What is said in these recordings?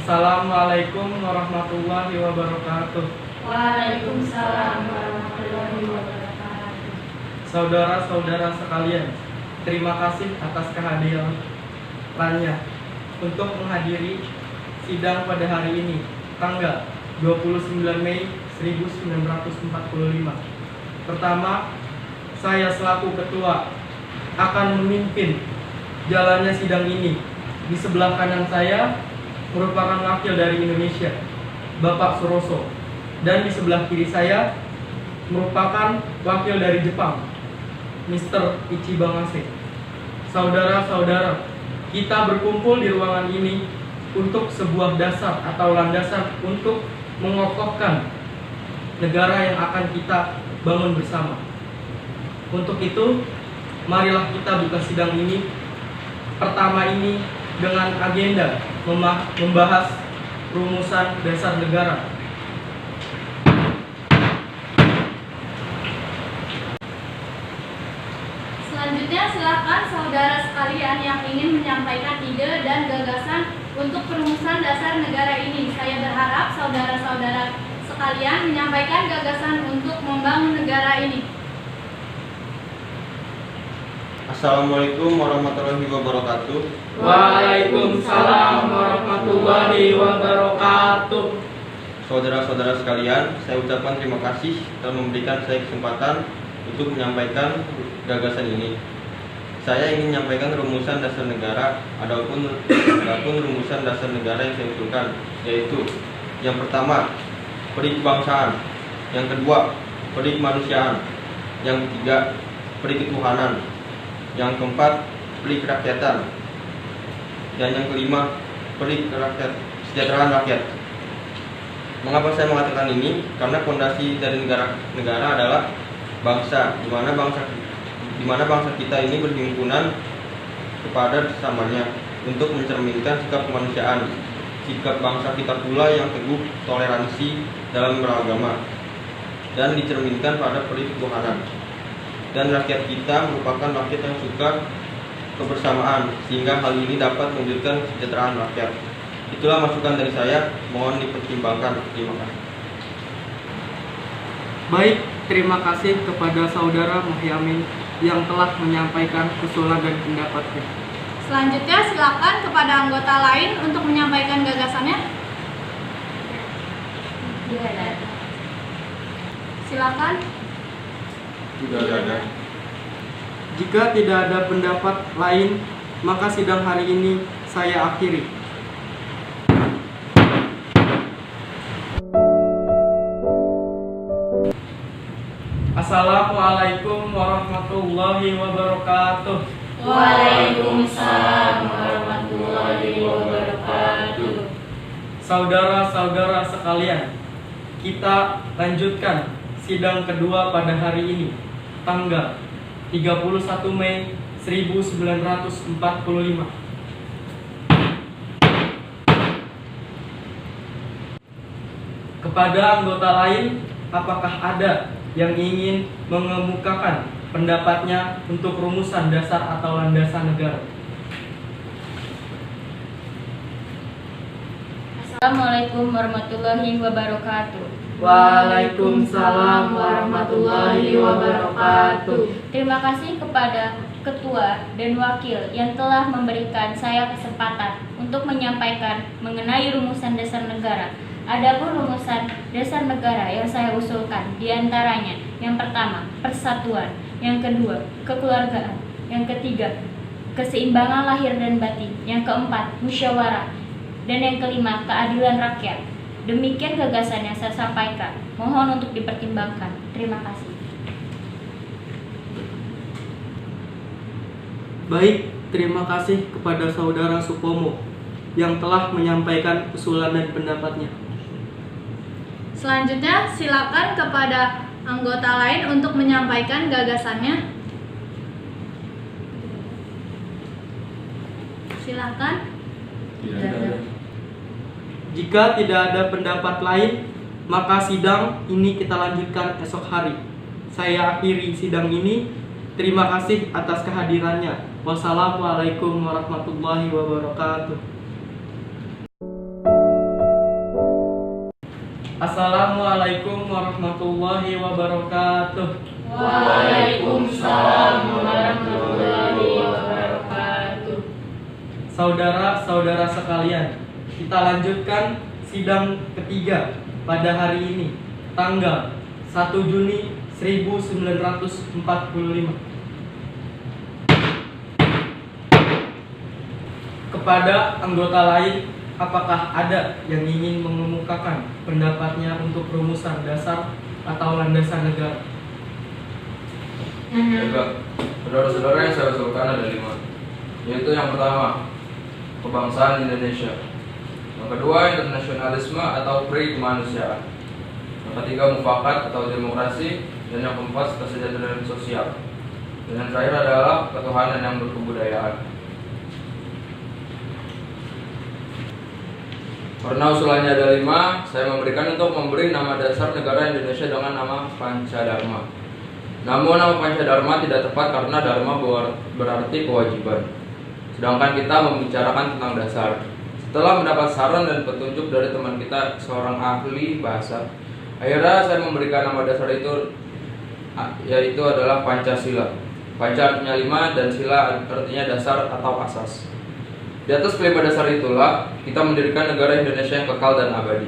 Assalamualaikum warahmatullahi wabarakatuh. Waalaikumsalam warahmatullahi wabarakatuh. Saudara-saudara sekalian, terima kasih atas kehadirannya untuk menghadiri sidang pada hari ini, tanggal 29 Mei 1945. Pertama, saya selaku ketua akan memimpin jalannya sidang ini. Di sebelah kanan saya merupakan wakil dari Indonesia, Bapak Suroso, dan di sebelah kiri saya merupakan wakil dari Jepang, Mr. Ichibamase. Saudara-saudara, kita berkumpul di ruangan ini untuk sebuah dasar atau landasan untuk mengokohkan negara yang akan kita bangun bersama. Untuk itu, marilah kita buka sidang ini. Pertama ini dengan agenda membahas rumusan dasar negara. Selanjutnya silakan saudara sekalian yang ingin menyampaikan ide dan gagasan untuk perumusan dasar negara ini. Saya berharap saudara-saudara sekalian menyampaikan gagasan untuk membangun negara ini. Assalamualaikum warahmatullahi wabarakatuh. Waalaikumsalam warahmatullahi wabarakatuh. Saudara-saudara sekalian, saya ucapkan terima kasih telah memberikan saya kesempatan untuk menyampaikan gagasan ini. Saya ingin menyampaikan rumusan dasar negara, adapun rumusan dasar negara yang saya usulkan, yaitu yang pertama, peri kebangsaan, yang kedua, peri kemanusiaan, yang ketiga, peri ketuhanan, yang keempat, peri kerakyatan, dan yang kelima, peri kesejahteraan rakyat. Mengapa saya mengatakan ini? Karena fondasi dari negara adalah bangsa, di mana bangsa kita ini berhimpunan kepada sesamanya untuk mencerminkan sikap kemanusiaan. Sikap bangsa kita pula yang teguh toleransi dalam beragama dan dicerminkan pada peri ketuhanan. Dan rakyat kita merupakan rakyat yang suka kebersamaan, sehingga hal ini dapat mewujudkan kesejahteraan rakyat. Itulah masukan dari saya, mohon dipertimbangkan. Terima kasih. Baik, terima kasih kepada saudara Muhyamin yang telah menyampaikan usulan dan pendapatnya. Selanjutnya silakan kepada anggota lain untuk menyampaikan gagasannya. Silakan. Tidak ada. Jika tidak ada pendapat lain, maka sidang hari ini saya akhiri. Assalamualaikum warahmatullahi wabarakatuh. Waalaikumsalam warahmatullahi wabarakatuh. Saudara-saudara sekalian, kita lanjutkan sidang kedua pada hari ini, tanggal 31 Mei 1945. Kepada anggota lain, apakah ada yang ingin mengemukakan pendapatnya untuk rumusan dasar atau landasan negara? Assalamualaikum warahmatullahi wabarakatuh. Waalaikumsalam warahmatullahi wabarakatuh. Terima kasih kepada Ketua dan Wakil yang telah memberikan saya kesempatan untuk menyampaikan mengenai rumusan dasar negara. Adapun rumusan dasar negara yang saya usulkan diantaranya: yang pertama, persatuan; yang kedua, kekeluargaan; yang ketiga, keseimbangan lahir dan batin; yang keempat, musyawarah; dan yang kelima, keadilan rakyat. Demikian gagasan yang saya sampaikan. Mohon untuk dipertimbangkan. Terima kasih. Baik, terima kasih kepada saudara Supomo yang telah menyampaikan usulan dan pendapatnya. Selanjutnya silakan kepada anggota lain untuk menyampaikan gagasannya. Silakan. Jika tidak ada pendapat lain, maka sidang ini kita lanjutkan esok hari. Saya akhiri sidang ini. Terima kasih atas kehadirannya. Wassalamualaikum warahmatullahi wabarakatuh. Assalamualaikum warahmatullahi wabarakatuh. Waalaikumsalam warahmatullahi wabarakatuh. Saudara-saudara sekalian, kita lanjutkan sidang ketiga pada hari ini, tanggal 1 Juni 1945. Kepada anggota lain, apakah ada yang ingin mengemukakan pendapatnya untuk rumusan dasar atau landasan negara? Baik, saudara-saudara yang saya usulkan ada 5, yaitu yang pertama, kebangsaan Indonesia. Yang kedua, internasionalisme atau pre-kemanusiaan. Yang ketiga, mufakat atau demokrasi. Dan yang keempat, kesejahteraan sosial. Dan yang terakhir adalah ketuhanan yang berkebudayaan. Karena usulannya ada 5, saya memberikan untuk memberi nama dasar negara Indonesia dengan nama Pancadharma. Namun nama Pancadharma tidak tepat karena dharma berarti kewajiban. Sedangkan kita membicarakan tentang dasar. Setelah mendapat saran dan petunjuk dari teman kita, seorang ahli bahasa, akhirnya saya memberikan nama dasar itu, yaitu adalah Pancasila. Panca artinya 5 dan sila artinya dasar atau asas. Di atas kelima dasar itulah kita mendirikan negara Indonesia yang kekal dan abadi.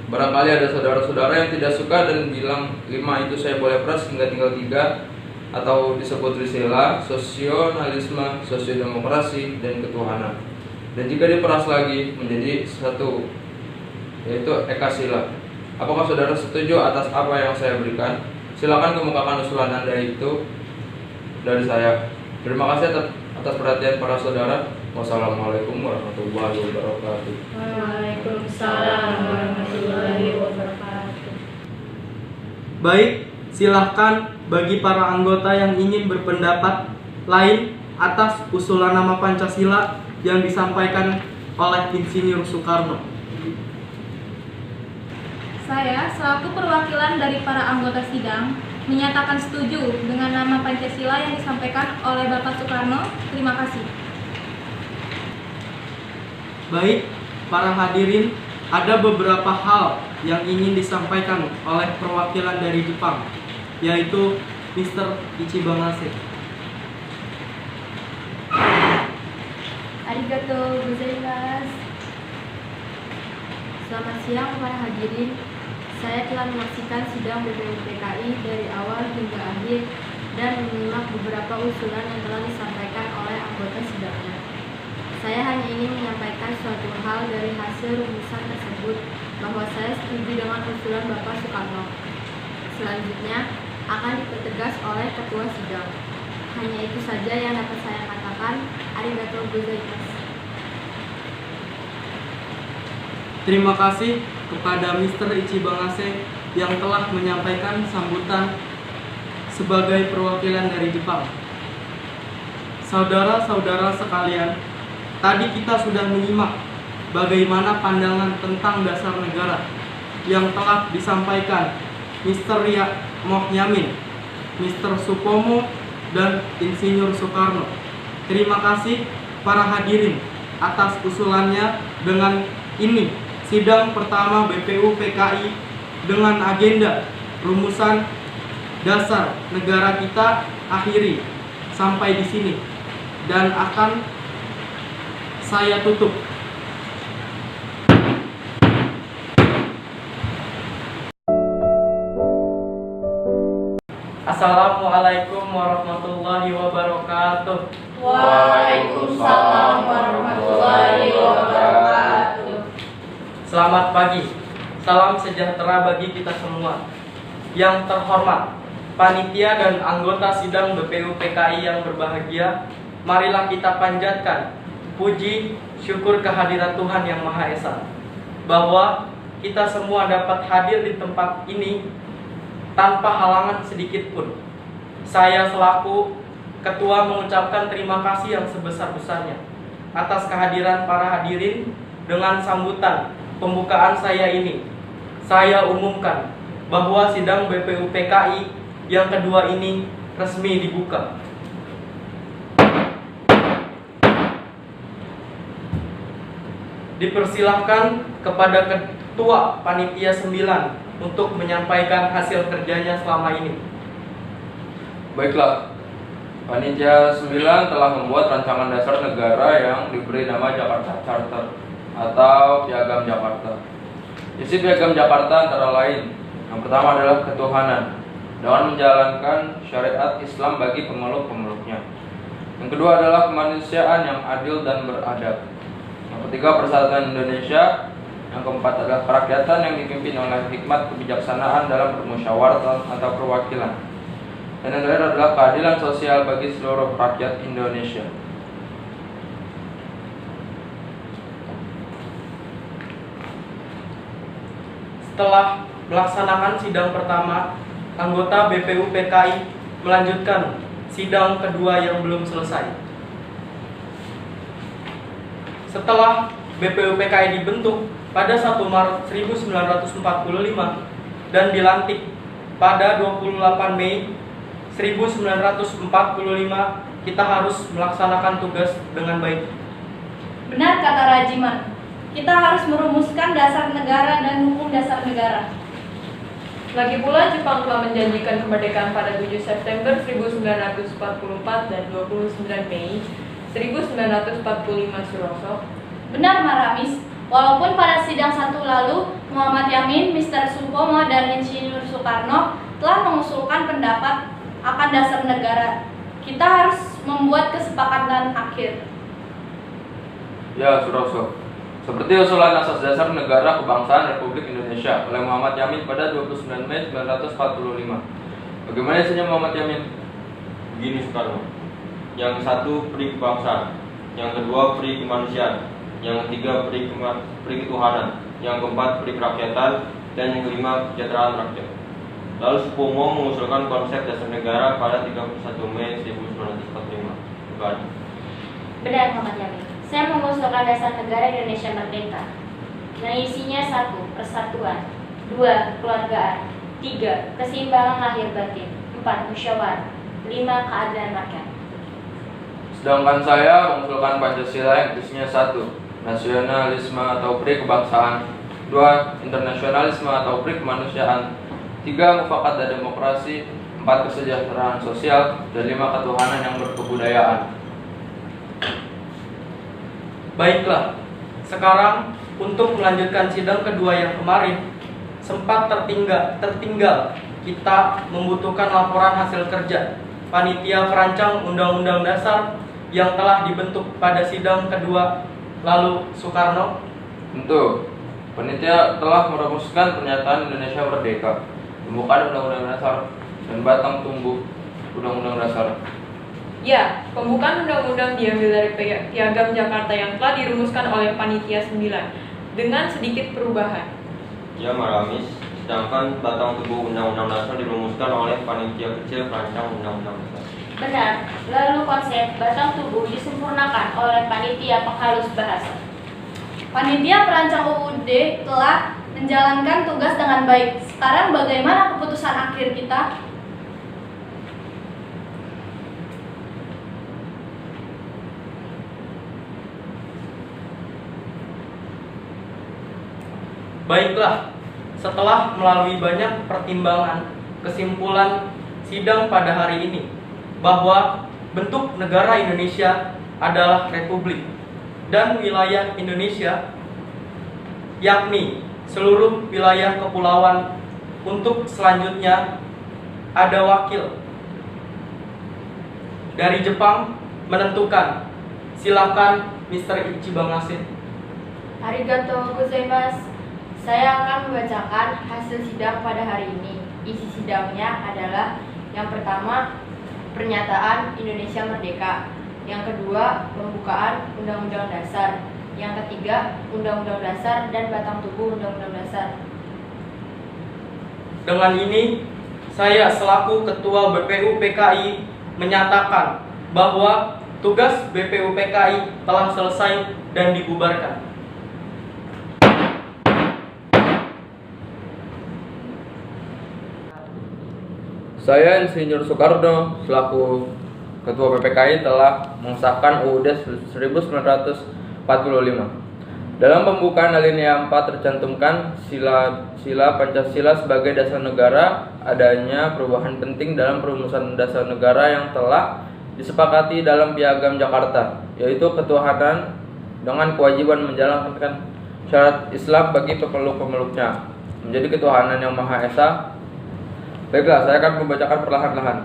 Barangkali ada saudara-saudara yang tidak suka dan bilang 5 itu saya boleh peras hingga tinggal 3, atau disebut trisila, sosionalisme, sosiodemokrasi, dan ketuhanan. Dan jika diperas lagi menjadi 1, yaitu ekasila. Apakah saudara setuju atas apa yang saya berikan? Silakan kemukakan usulan Anda itu dari saya. Terima kasih atas perhatian para saudara. Wassalamualaikum warahmatullahi wabarakatuh. Waalaikumsalam warahmatullahi wabarakatuh. Baik, silahkan bagi para anggota yang ingin berpendapat lain atas usulan nama Pancasila yang disampaikan oleh Insinyur Soekarno. Saya, selaku perwakilan dari para anggota sidang, menyatakan setuju dengan nama Pancasila yang disampaikan oleh Bapak Soekarno. Terima kasih. Baik, para hadirin, ada beberapa hal yang ingin disampaikan oleh perwakilan dari Jepang, yaitu Mr. Ichibamase. Arigato gozaimasu. Selamat siang para hadirin. Saya telah menyaksikan sidang BPUPKI dari awal hingga akhir dan menyimak beberapa usulan yang telah disampaikan oleh anggota sidangnya. Saya hanya ingin menyampaikan suatu hal dari hasil rumusan tersebut, bahwa saya setuju dengan usulan Bapak Soekarno. Selanjutnya akan dipertegas oleh ketua sidang. Hanya itu saja yang dapat saya katakan. Arigatou gozaimasu. Terima kasih kepada Mr. Ichibamase yang telah menyampaikan sambutan sebagai perwakilan dari Jepang. Saudara-saudara sekalian, tadi kita sudah menyimak bagaimana pandangan tentang dasar negara yang telah disampaikan Mr. Moh Yamin, Mr. Supomo, dan Insinyur Soekarno. Terima kasih para hadirin atas usulannya. Dengan ini, sidang pertama BPUPKI dengan agenda rumusan dasar negara kita akhiri sampai di sini dan akan saya tutup. Assalamualaikum warahmatullahi wabarakatuh. Waalaikumsalam warahmatullahi wabarakatuh. Selamat pagi. Salam sejahtera bagi kita semua. Yang terhormat panitia dan anggota sidang BPUPKI yang berbahagia, marilah kita panjatkan puji syukur kehadirat Tuhan Yang Maha Esa, bahwa kita semua dapat hadir di tempat ini tanpa halangan sedikit pun. Saya selaku ketua mengucapkan terima kasih yang sebesar-besarnya atas kehadiran para hadirin. Dengan sambutan pembukaan saya ini, saya umumkan bahwa sidang BPUPKI yang kedua ini resmi dibuka. Dipersilahkan kepada Ketua Panitia 9 untuk menyampaikan hasil kerjanya selama ini. Baiklah, Panitia 9 telah membuat rancangan dasar negara yang diberi nama Jakarta Charter atau Piagam Jakarta. Isi Piagam Jakarta antara lain, yang pertama adalah ketuhanan dengan menjalankan syariat Islam bagi pemeluk-pemeluknya. Yang kedua adalah kemanusiaan yang adil dan beradab. Yang ketiga, persatuan Indonesia. Yang keempat adalah kerakyatan yang dipimpin oleh hikmat kebijaksanaan dalam permusyawaratan atau perwakilan. Dan yang terakhir adalah keadilan sosial bagi seluruh rakyat Indonesia. Setelah melaksanakan sidang pertama, anggota BPUPKI melanjutkan sidang kedua yang belum selesai. Setelah BPUPKI dibentuk pada 1 Maret 1945 dan dilantik pada 28 Mei 1945, kita harus melaksanakan tugas dengan baik. Benar kata Rajiman, kita harus merumuskan dasar negara dan hukum dasar negara. Lagi pula Jepang telah menjanjikan kemerdekaan pada 7 September 1944 dan 29 Mei 1945 Suroso. Benar Maramis, walaupun pada sidang 1 lalu Muhammad Yamin, Mr. Supomo, dan Insinyur Soekarno telah mengusulkan pendapat akan dasar negara, kita harus membuat kesepakatan akhir. Ya, Suroso. Seperti usulan asas dasar negara kebangsaan Republik Indonesia oleh Muhammad Yamin pada 29 Mei 1945. Bagaimana isinya Muhammad Yamin? Begini Soekarno. Yang satu peri kebangsaan, yang kedua peri kemanusiaan, yang ketiga peri ketuhanan, yang keempat peri kerakyatan, dan yang kelima kesejahteraan rakyat. Lalu Supomo mengusulkan konsep dasar negara pada 31 Mei 1945. Bukan. Benar Muhammad Yamin. Saya mengusulkan dasar negara Indonesia Merdeka yang isinya 1. Persatuan, 2. Kekeluargaan, 3. Keseimbangan lahir batin, 4. Musyawarah, 5. Keadilan rakyat. Sedangkan saya mengusulkan Pancasila yang isinya 1. Nasionalisme atau peri kebangsaan, 2. Internasionalisme atau peri kemanusiaan, 3. Mufakat dan demokrasi, 4. Kesejahteraan sosial, dan 5. Ketuhanan yang berkebudayaan. Baiklah, sekarang untuk melanjutkan sidang kedua yang kemarin sempat tertinggal kita membutuhkan laporan hasil kerja panitia perancang Undang-Undang Dasar yang telah dibentuk pada sidang kedua lalu. Soekarno. Tentu, panitia telah merumuskan pernyataan Indonesia Merdeka, pembukaan Undang-Undang Dasar, dan batang tumbuh Undang-Undang Dasar. Ya, pembukaan undang-undang diambil dari Piagam Jakarta yang telah dirumuskan oleh Panitia 9 dengan sedikit perubahan. Ya Maramis, sedangkan batang tubuh Undang-Undang Dasar dirumuskan oleh panitia kecil perancang Undang-Undang Dasar. Benar, lalu konsep batang tubuh disempurnakan oleh panitia penghalus bahasa. Panitia perancang UUD telah menjalankan tugas dengan baik. Sekarang bagaimana keputusan akhir kita? Baiklah, setelah melalui banyak pertimbangan, kesimpulan sidang pada hari ini bahwa bentuk negara Indonesia adalah republik dan wilayah Indonesia, yakni seluruh wilayah kepulauan. Untuk selanjutnya ada wakil dari Jepang menentukan. Silakan Mr. Ichibanase. Arigatou gozaimasu. Saya akan membacakan hasil sidang pada hari ini. Isi sidangnya adalah yang pertama, pernyataan Indonesia Merdeka. Yang kedua, pembukaan Undang-Undang Dasar. Yang ketiga, Undang-Undang Dasar dan batang tubuh Undang-Undang Dasar. Dengan ini, saya selaku Ketua BPUPKI menyatakan bahwa tugas BPUPKI telah selesai dan dibubarkan. Saya Insinyur Soekarno selaku Ketua PPKI telah mengesahkan UUD 1945. Dalam pembukaan alinea 4 tercantumkan sila Pancasila sebagai dasar negara, adanya perubahan penting dalam perumusan dasar negara yang telah disepakati dalam Piagam Jakarta, yaitu ketuhanan dengan kewajiban menjalankan syarat Islam bagi pemeluk-pemeluknya menjadi ketuhanan yang Maha Esa. Baiklah, saya akan membacakan perlahan-lahan.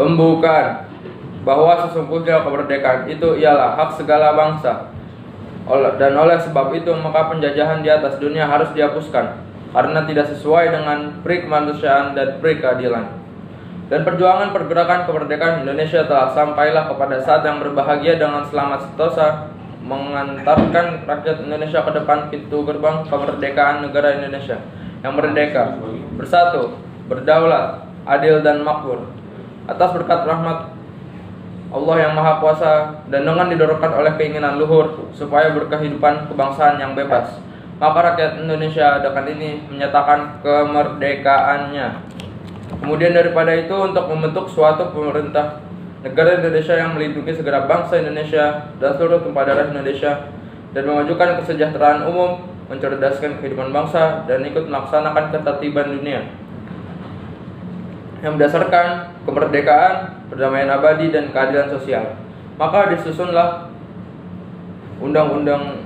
Pembukaan bahwa sesungguhnya kemerdekaan itu ialah hak segala bangsa. Dan oleh sebab itu maka penjajahan di atas dunia harus dihapuskan karena tidak sesuai dengan pri kemanusiaan dan pri keadilan. Dan perjuangan pergerakan kemerdekaan Indonesia telah sampailah kepada saat yang berbahagia dengan selamat sentosa mengantarkan rakyat Indonesia ke depan pintu gerbang kemerdekaan negara Indonesia yang merdeka, bersatu, berdaulat, adil dan makmur atas berkat rahmat Allah yang Maha Kuasa dan dengan didorongkan oleh keinginan luhur supaya berkehidupan kebangsaan yang bebas, maka rakyat Indonesia dengan ini menyatakan kemerdekaannya. Kemudian daripada itu untuk membentuk suatu pemerintah negara Indonesia yang melindungi segenap bangsa Indonesia dan seluruh tumpah darah Indonesia dan memajukan kesejahteraan umum, mencerdaskan kehidupan bangsa dan ikut melaksanakan ketertiban dunia yang berdasarkan kemerdekaan, perdamaian abadi, dan keadilan sosial. Maka disusunlah Undang-Undang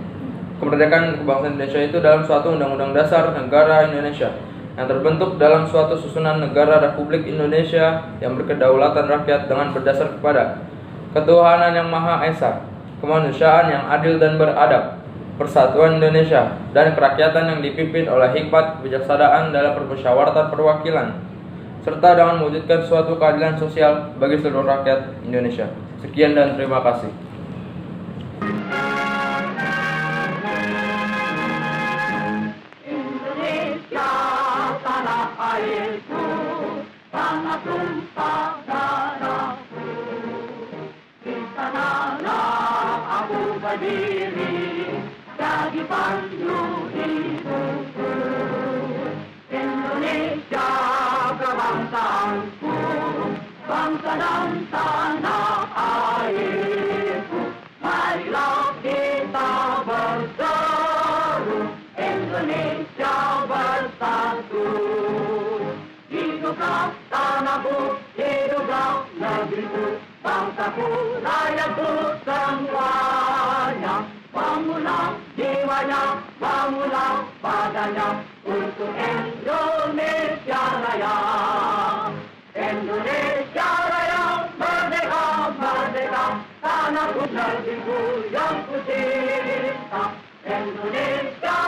Kemerdekaan Kebangsaan Indonesia itu dalam suatu Undang-Undang Dasar Negara Indonesia yang terbentuk dalam suatu susunan negara Republik Indonesia yang berkedaulatan rakyat dengan berdasar kepada ketuhanan yang Maha Esa, kemanusiaan yang adil dan beradab, persatuan Indonesia, dan kerakyatan yang dipimpin oleh hikmat kebijaksanaan dalam permusyawaratan perwakilan, serta dengan mewujudkan suatu keadilan sosial bagi seluruh rakyat Indonesia. Sekian dan terima kasih. Indonesia tanah airku, tanah tumpah darahku. Di sanalah aku berdiri, jadi pandu hidupku. Indonesia kebangsaanku, bangsa dan tanah airku. Marilah kita berseru, Indonesia bersatu. Hiduplah tanahku, hiduplah negeriku, bangsaku, rakyatku semuanya. Bangunlah jiwanya, bangunlah badannya untuk Indonesia Raya. Indonesia Raya, merdeka, merdeka, tanahku negeriku yang ku cinta. Indonesia